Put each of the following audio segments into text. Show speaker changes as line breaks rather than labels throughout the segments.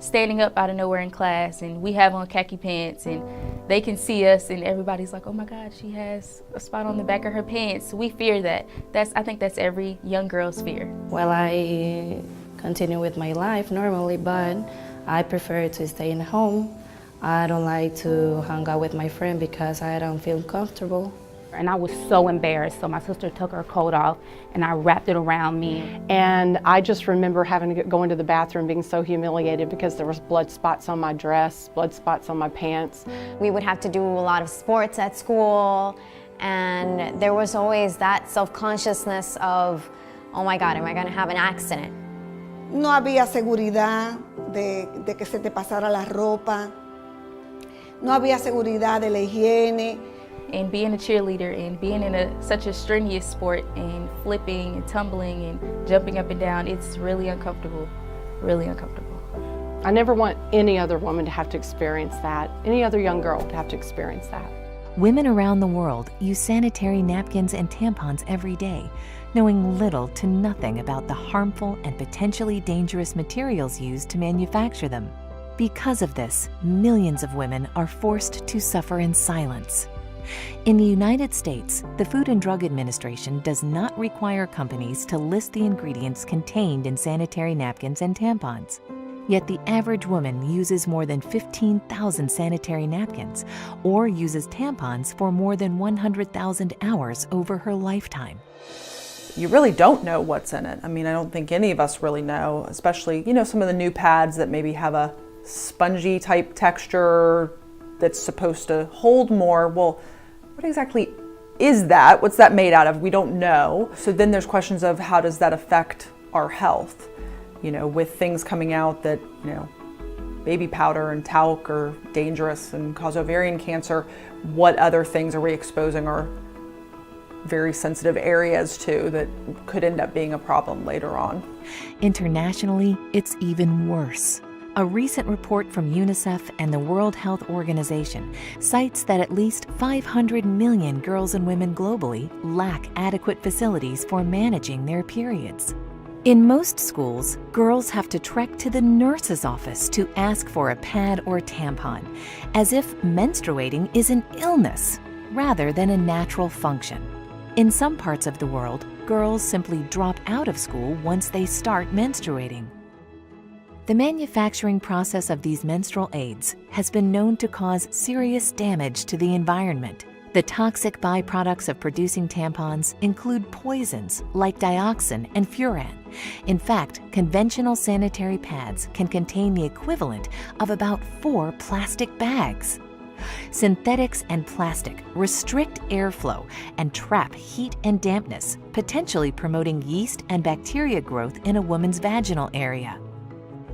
standing up out of nowhere in class and we have on khaki pants and they can see us and everybody's like, oh my God, she has a spot on the back of her pants. We fear that. I think that's every young girl's fear.
Well, I continue with my life normally, but I prefer to stay in home. I don't like to hang out with my friend because I don't feel comfortable.
And I was so embarrassed, so my sister took her coat off and I wrapped it around me.
And I just remember having to go into the bathroom being so humiliated because there was blood spots on my dress, blood spots on my pants.
We would have to do a lot of sports at school, and there was always that self-consciousness of, oh my God, am I going to have an accident?
No había seguridad de que se te pasara la ropa. No había seguridad de la higiene.
And being a cheerleader and being in such a strenuous sport and flipping and tumbling and jumping up and down, it's really uncomfortable, really uncomfortable.
I never want any other woman to have to experience that, any other young girl to have to experience that.
Women around the world use sanitary napkins and tampons every day, knowing little to nothing about the harmful and potentially dangerous materials used to manufacture them. Because of this, millions of women are forced to suffer in silence. In the United States, the Food and Drug Administration does not require companies to list the ingredients contained in sanitary napkins and tampons. Yet the average woman uses more than 15,000 sanitary napkins or uses tampons for more than 100,000 hours over her lifetime.
You really don't know what's in it. I mean, I don't think any of us really know, especially, some of the new pads that maybe have a spongy type texture that's supposed to hold more. Well, what exactly is that? What's that made out of? We don't know. So then there's questions of how does that affect our health? With things coming out that, baby powder and talc are dangerous and cause ovarian cancer, what other things are we exposing our very sensitive areas to that could end up being a problem later on?
Internationally, it's even worse. A recent report from UNICEF and the World Health Organization cites that at least 500 million girls and women globally lack adequate facilities for managing their periods. In most schools, girls have to trek to the nurse's office to ask for a pad or tampon, as if menstruating is an illness rather than a natural function. In some parts of the world, girls simply drop out of school once they start menstruating. The manufacturing process of these menstrual aids has been known to cause serious damage to the environment. The toxic byproducts of producing tampons include poisons like dioxin and furan. In fact, conventional sanitary pads can contain the equivalent of about 4 plastic bags. Synthetics and plastic restrict airflow and trap heat and dampness, potentially promoting yeast and bacteria growth in a woman's vaginal area.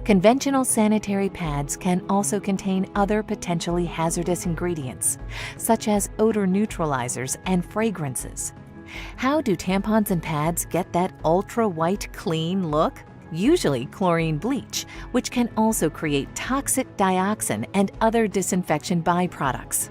Conventional sanitary pads can also contain other potentially hazardous ingredients, such as odor neutralizers and fragrances. How do tampons and pads get that ultra-white clean look? Usually chlorine bleach, which can also create toxic dioxin and other disinfection byproducts.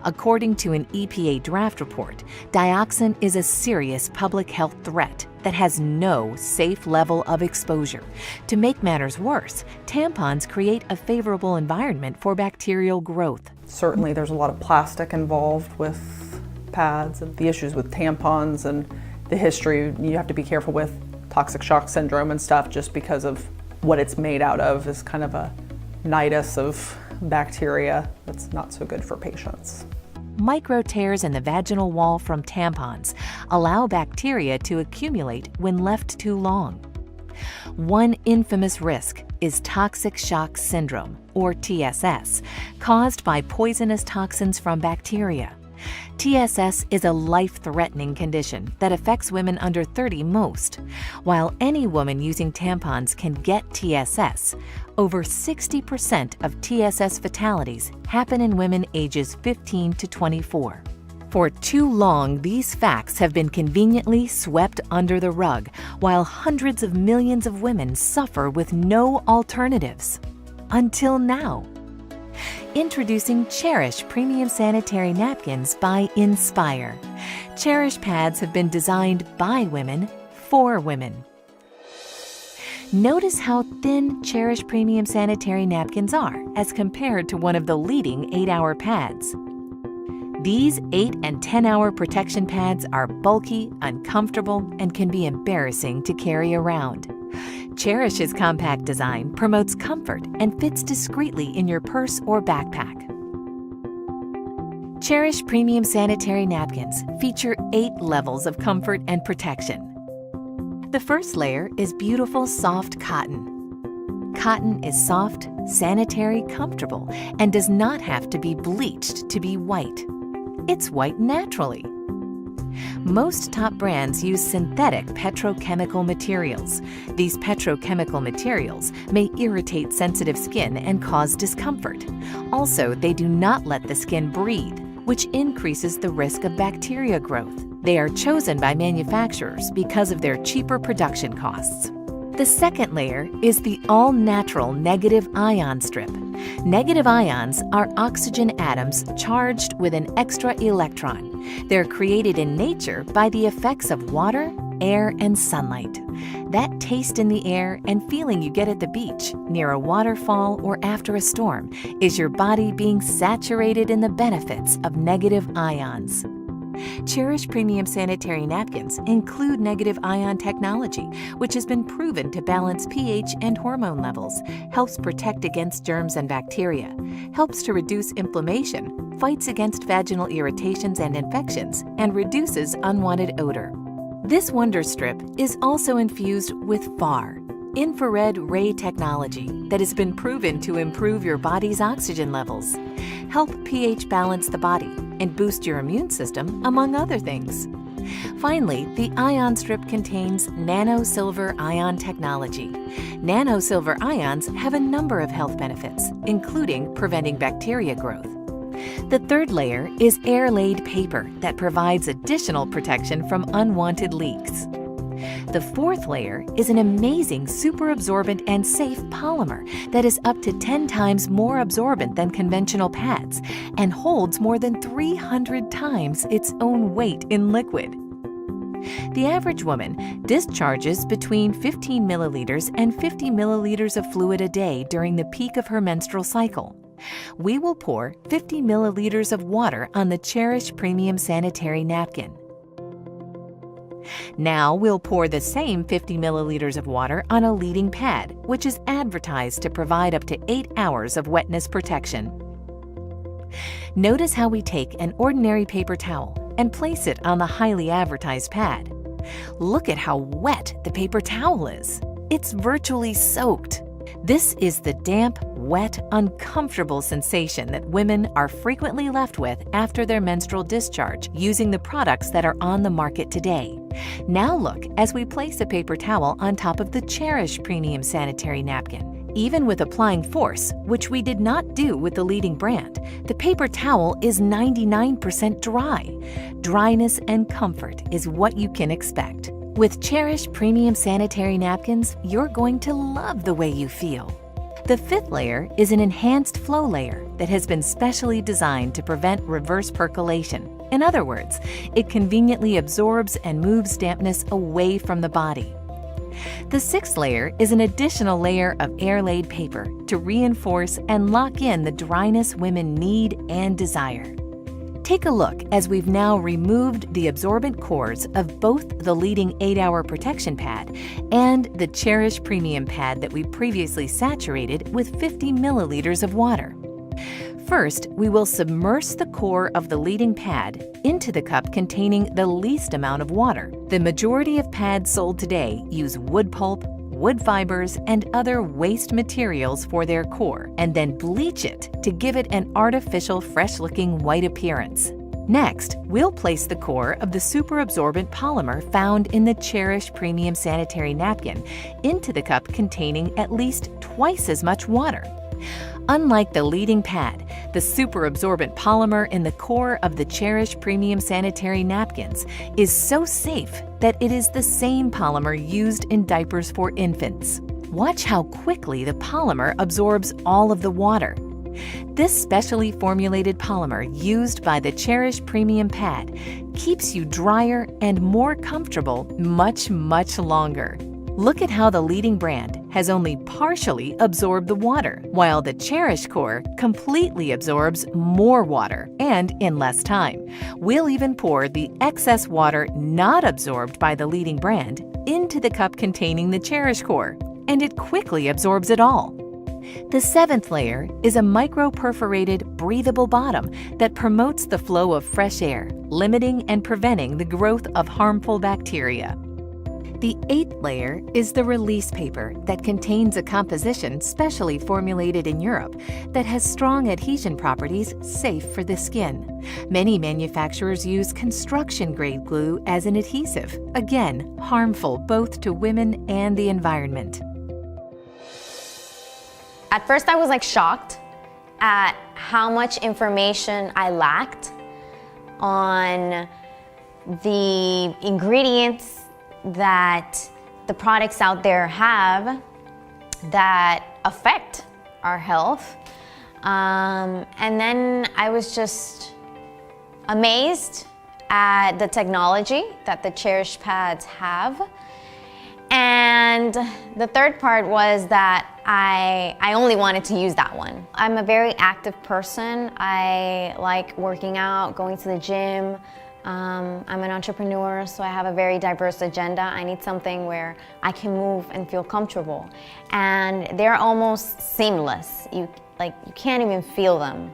According to an EPA draft report, dioxin is a serious public health threat that has no safe level of exposure. To make matters worse, tampons create a favorable environment for bacterial growth.
Certainly there's a lot of plastic involved with pads and the issues with tampons and the history. You have to be careful with toxic shock syndrome and stuff just because of what it's made out of is kind of a nidus of bacteria that's not so good for patients.
Micro tears in the vaginal wall from tampons allow bacteria to accumulate when left too long. One infamous risk is toxic shock syndrome, or TSS, caused by poisonous toxins from bacteria. TSS is a life-threatening condition that affects women under 30 most. While any woman using tampons can get TSS, over 60% of TSS fatalities happen in women ages 15 to 24. For too long, these facts have been conveniently swept under the rug, while hundreds of millions of women suffer with no alternatives. Until now. Introducing Cherish Premium Sanitary Napkins by Nspire. Cherish pads have been designed by women for women. Notice how thin Cherish Premium Sanitary Napkins are as compared to one of the leading 8-hour pads. These 8 and 10-hour protection pads are bulky, uncomfortable, and can be embarrassing to carry around. Cherish's compact design promotes comfort and fits discreetly in your purse or backpack. Cherish Premium Sanitary Napkins feature 8 levels of comfort and protection. The first layer is beautiful, soft cotton. Cotton is soft, sanitary, comfortable, and does not have to be bleached to be white. It's white naturally. Most top brands use synthetic petrochemical materials. These petrochemical materials may irritate sensitive skin and cause discomfort. Also, they do not let the skin breathe, which increases the risk of bacteria growth. They are chosen by manufacturers because of their cheaper production costs. The second layer is the all-natural negative ion strip. Negative ions are oxygen atoms charged with an extra electron. They're created in nature by the effects of water, air, and sunlight. That taste in the air and feeling you get at the beach, near a waterfall, or after a storm is your body being saturated in the benefits of negative ions. Cherish Premium Sanitary Napkins include negative ion technology, which has been proven to balance pH and hormone levels, helps protect against germs and bacteria, helps to reduce inflammation, fights against vaginal irritations and infections, and reduces unwanted odor. This Wonder Strip is also infused with FAR, infrared ray technology, that has been proven to improve your body's oxygen levels, help pH balance the body, and boost your immune system, among other things. Finally, the ion strip contains nano-silver ion technology. Nano-silver ions have a number of health benefits, including preventing bacteria growth. The third layer is air-laid paper that provides additional protection from unwanted leaks. The fourth layer is an amazing super absorbent and safe polymer that is up to 10 times more absorbent than conventional pads and holds more than 300 times its own weight in liquid. The average woman discharges between 15 milliliters and 50 milliliters of fluid a day during the peak of her menstrual cycle. We will pour 50 milliliters of water on the Cherish Premium Sanitary Napkin. Now we'll pour the same 50 milliliters of water on a leading pad, which is advertised to provide up to 8 hours of wetness protection. Notice how we take an ordinary paper towel and place it on the highly advertised pad. Look at how wet the paper towel is. It's virtually soaked. This is the damp, wet, uncomfortable sensation that women are frequently left with after their menstrual discharge using the products that are on the market today. Now look as we place a paper towel on top of the Cherish Premium Sanitary Napkin. Even with applying force, which we did not do with the leading brand, the paper towel is 99% dry. Dryness and comfort is what you can expect. With Cherish Premium Sanitary Napkins, you're going to love the way you feel. The fifth layer is an enhanced flow layer that has been specially designed to prevent reverse percolation. In other words, it conveniently absorbs and moves dampness away from the body. The sixth layer is an additional layer of air-laid paper to reinforce and lock in the dryness women need and desire. Take a look as we've now removed the absorbent cores of both the leading 8-hour protection pad and the Cherish Premium pad that we previously saturated with 50 milliliters of water. First, we will submerge the core of the leading pad into the cup containing the least amount of water. The majority of pads sold today use wood pulp, wood fibers, and other waste materials for their core, and then bleach it to give it an artificial, fresh-looking white appearance. Next, we'll place the core of the super absorbent polymer found in the Cherish Premium Sanitary Napkin into the cup containing at least twice as much water. Unlike the leading pad, the super absorbent polymer in the core of the Cherish Premium Sanitary Napkins is so safe that it is the same polymer used in diapers for infants. Watch how quickly the polymer absorbs all of the water. This specially formulated polymer used by the Cherish Premium pad keeps you drier and more comfortable much longer. Look at how the leading brand has only partially absorbed the water, while the Cherish core completely absorbs more water and in less time. We'll even pour the excess water not absorbed by the leading brand into the cup containing the Cherish core, and it quickly absorbs it all. The seventh layer is a micro-perforated, breathable bottom that promotes the flow of fresh air, limiting and preventing the growth of harmful bacteria. The eighth layer is the release paper that contains a composition specially formulated in Europe that has strong adhesion properties safe for the skin. Many manufacturers use construction-grade glue as an adhesive, again, harmful both to women and the environment.
At first I was shocked at how much information I lacked on the ingredients that the products out there have that affect our health. And then I was just amazed at the technology that the Cherish pads have. And the third part was that I only wanted to use that one. I'm a very active person. I like working out, going to the gym. I'm an entrepreneur, so I have a very diverse agenda. I need something where I can move and feel comfortable. And they're almost seamless. You can't even feel them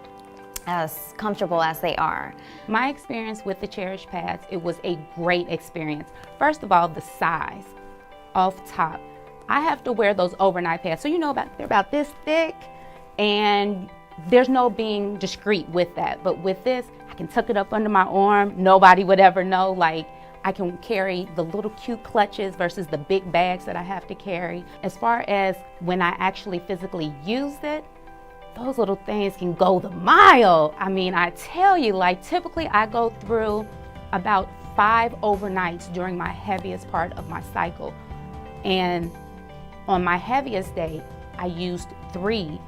as comfortable as they are.
My experience with the Cherish pads, it was a great experience. First of all, the size. Off top, I have to wear those overnight pads. So they're about this thick, and there's no being discreet with that. But with this, I can tuck it up under my arm. Nobody would ever know. I can carry the little cute clutches versus the big bags that I have to carry. As far as when I actually physically used it, those little things can go the mile. I mean, I tell you, typically I go through about 5 overnights during my heaviest part of my cycle. And on my heaviest day, I used 3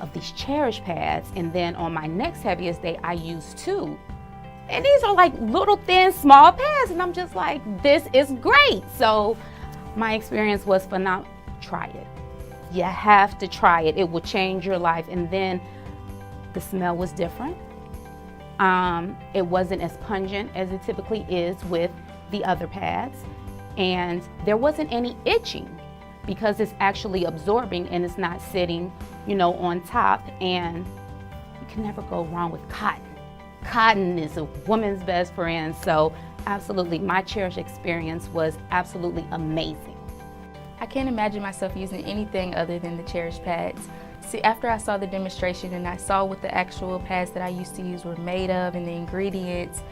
of these Cherish pads, and then on my next heaviest day, I used 2. And these are little thin, small pads, and I'm just this is great. So my experience was phenomenal. Try it. You have to try it. It will change your life. And then the smell was different. It wasn't as pungent as it typically is with the other pads. And there wasn't any itching because it's actually absorbing and it's not sitting, on top. And you can never go wrong with cotton. Cotton is a woman's best friend. So absolutely, my Cherish experience was absolutely amazing.
I can't imagine myself using anything other than the Cherish pads. See, after I saw the demonstration and I saw what the actual pads that I used to use were made of and the ingredients,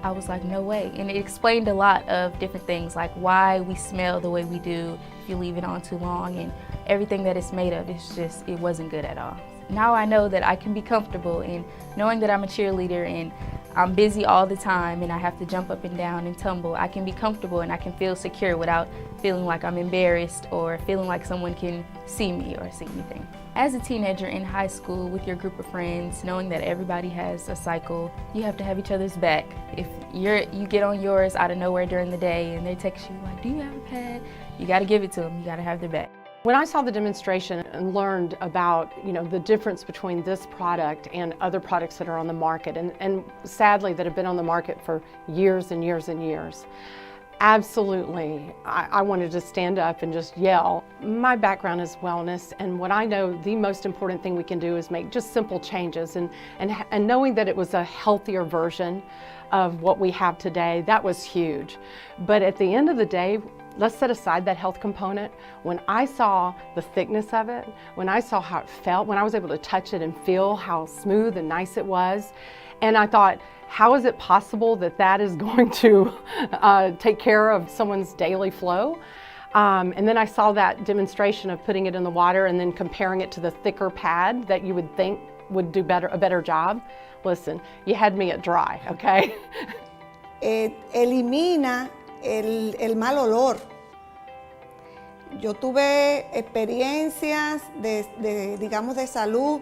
I was like, no way. And it explained a lot of different things, like why we smell the way we do if you leave it on too long, and everything that it's made of. It wasn't good at all. Now I know that I can be comfortable, and knowing that I'm a cheerleader and I'm busy all the time and I have to jump up and down and tumble, I can be comfortable and I can feel secure without feeling like I'm embarrassed or feeling like someone can see me or see anything. As a teenager in high school with your group of friends, knowing that everybody has a cycle, you have to have each other's back. If you get on yours out of nowhere during the day and they text you do you have a pad? You got to give it to them. You got to have their back.
When I saw the demonstration and learned about the difference between this product and other products that are on the market, and sadly that have been on the market for years and years and years, absolutely, I wanted to stand up and just yell. My background is wellness, and what I know the most important thing we can do is make just simple changes, and knowing that it was a healthier version of what we have today, that was huge. But at the end of the day, let's set aside that health component. When I saw the thickness of it, when I saw how it felt, when I was able to touch it and feel how smooth and nice it was, and I thought, how is it possible that that is going to take care of someone's daily flow? And then I saw that demonstration of putting it in the water and then comparing it to the thicker pad that you would think would do a better job. Listen, you had me at dry, okay?
Elimina el mal olor. Yo tuve experiencias digamos, de salud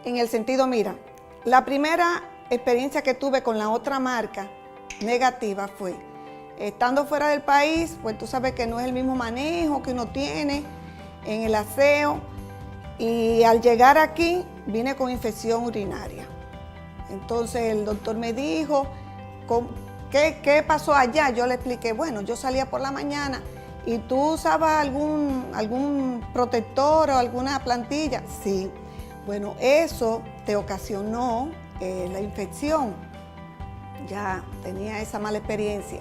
en el sentido, mira, la primera experiencia que tuve con la otra marca negativa fue Estando fuera del país, pues tú sabes que no es el mismo manejo que uno tiene en el aseo. Y al llegar aquí, vine con infección urinaria. Entonces el doctor me dijo, ¿qué pasó allá? Yo le expliqué, bueno, yo salía por la mañana y tú usabas algún protector o alguna plantilla. Sí, bueno, eso te ocasionó la infección. Ya tenía esa mala experiencia.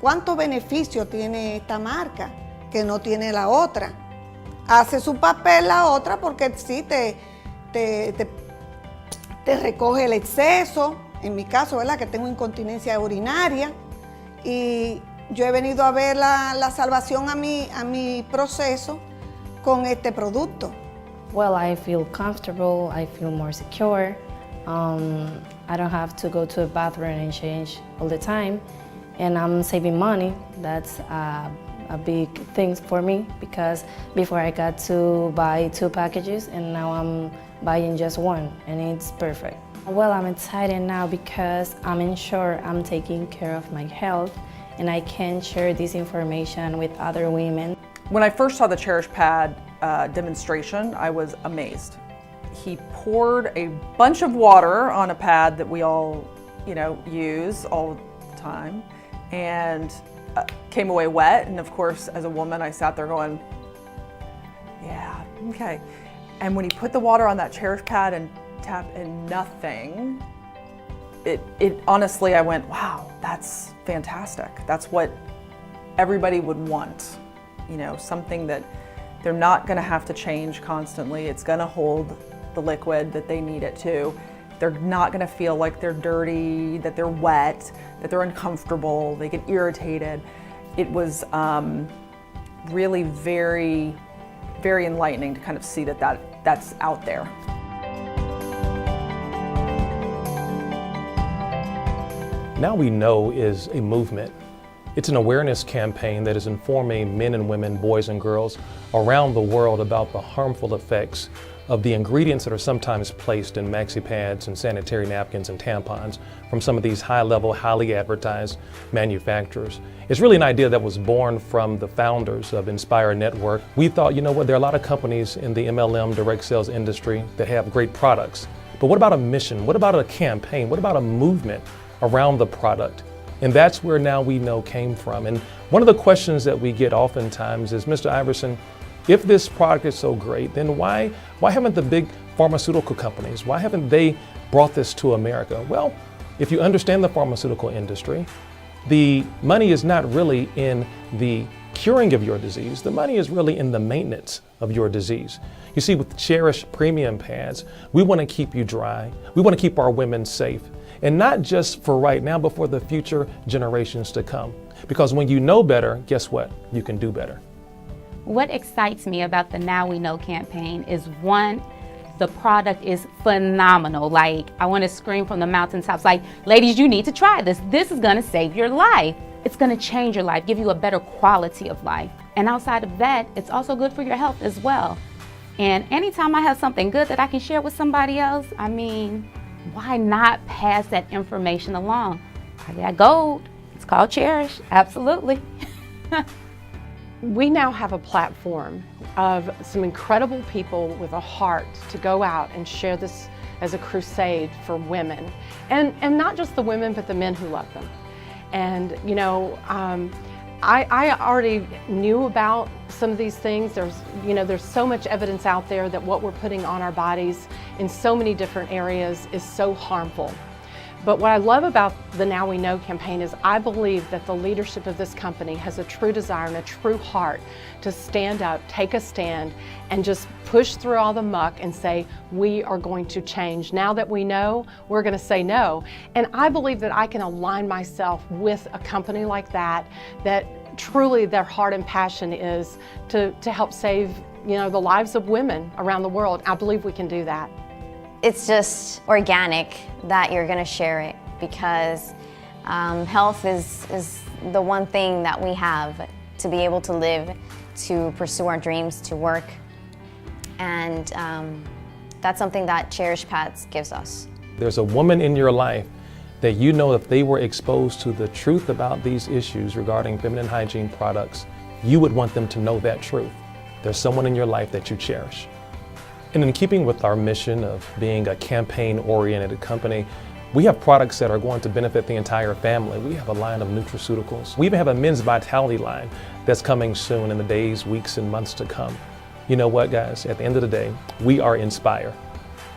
¿Cuánto beneficio tiene esta marca que no tiene la otra? Hace su papel la otra porque sí te recoge el exceso, en mi caso, ¿verdad? Que tengo incontinencia urinaria, y yo he venido a ver la salvación a mi proceso con este producto.
Well, I feel comfortable, I feel more secure. I don't have to go to a bathroom and change all the time, and I'm saving money. That's a big thing for me, because before I got to buy 2 packages and now I'm buying just 1, and it's perfect. Well, I'm excited now because I'm sure I'm taking care of my health and I can share this information with other women.
When I first saw the Cherish pad demonstration, I was amazed. He poured a bunch of water on a pad that we all, use all the time, and came away wet. And of course, as a woman, I sat there going, yeah, okay. And when he put the water on that Cherish pad and tapped and nothing, it honestly, I went, wow, that's fantastic. That's what everybody would want. Something that they're not gonna have to change constantly. It's gonna hold the liquid that they need it to. They're not gonna feel like they're dirty, that they're wet, that they're uncomfortable, they get irritated. It was really very, very enlightening to kind of see that's out there.
Now We Know is a movement. It's an awareness campaign that is informing men and women, boys and girls around the world about the harmful effects of the ingredients that are sometimes placed in maxi pads and sanitary napkins and tampons from some of these high-level, highly advertised manufacturers. It's really an idea that was born from the founders of Nspire Network. We thought, there are a lot of companies in the MLM direct sales industry that have great products, but what about a mission? What about a campaign? What about a movement around the product? And that's where Now We Know came from. And one of the questions that we get oftentimes is, Mr. Iverson, if this product is so great, then why haven't the big pharmaceutical companies, why haven't they brought this to America? Well, if you understand the pharmaceutical industry, the money is not really in the curing of your disease. The money is really in the maintenance of your disease. You see, with Cherish premium pads, we want to keep you dry. We want to keep our women safe. And not just for right now, but for the future generations to come. Because when you know better, guess what? You can do better.
What excites me about the Now We Know campaign is, one, the product is phenomenal. Like, I want to scream from the mountaintops, like, ladies, you need to try this. This is going to save your life. It's going to change your life, give you a better quality of life. And outside of that, it's also good for your health as well. And anytime I have something good that I can share with somebody else, why not pass that information along? I got gold. It's called Cherish. Absolutely.
We now have a platform of some incredible people with a heart to go out and share this as a crusade for women. And not just the women, but the men who love them. And, I already knew about some of these things. There's so much evidence out there that what we're putting on our bodies in so many different areas is so harmful. But what I love about the Now We Know campaign is I believe that the leadership of this company has a true desire and a true heart to stand up, take a stand, and just push through all the muck and say, we are going to change. Now that we know, we're going to say no. And I believe that I can align myself with a company like that truly their heart and passion is to help save, the lives of women around the world. I believe we can do that.
It's just organic that you're going to share it, because health is the one thing that we have to be able to live, to pursue our dreams, to work. And that's something that Cherish Pads gives us.
There's a woman in your life that you know if they were exposed to the truth about these issues regarding feminine hygiene products, you would want them to know that truth. There's someone in your life that you cherish. And in keeping with our mission of being a campaign-oriented company, we have products that are going to benefit the entire family. We have a line of nutraceuticals. We even have a men's vitality line that's coming soon in the days, weeks, and months to come. You know what, guys? At the end of the day, we are Nspire.